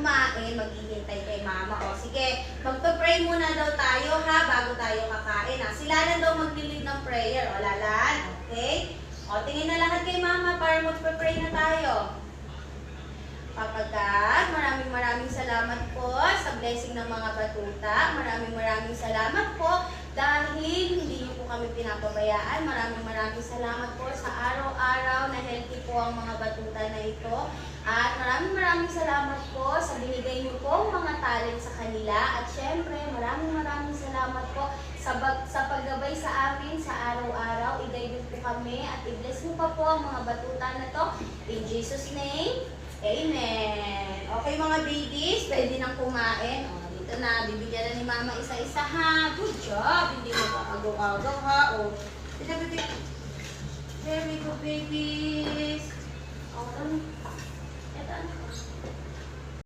kumain, maghihintay kay mama. O sige, magpa-pray muna daw tayo ha, bago tayo kakain ha. Si Lalan daw maglilid ng prayer. O Lalan, okay? O tingin na lahat kay mama para magpa-pray na tayo. Papa God, maraming salamat po sa blessing ng mga batuta. Maraming salamat po dahil hindi niyo po kami pinapabayaan. Maraming salamat po sa araw-araw na healthy po ang mga batuta na ito. At maraming salamat po sa binigay niyo pong mga talent sa kanila. At syempre, maraming salamat po sa paggabay sa amin sa araw-araw. I-guide po kami at i-bless niyo pa po ang mga batuta na to. In Jesus' name, Amen. Okay mga babies, pwede nang kumain. O, dito na, bibigyan na ni mama isa-isa ha. Good job. Hindi mo agaw-agaw ha. O, very good babies. O,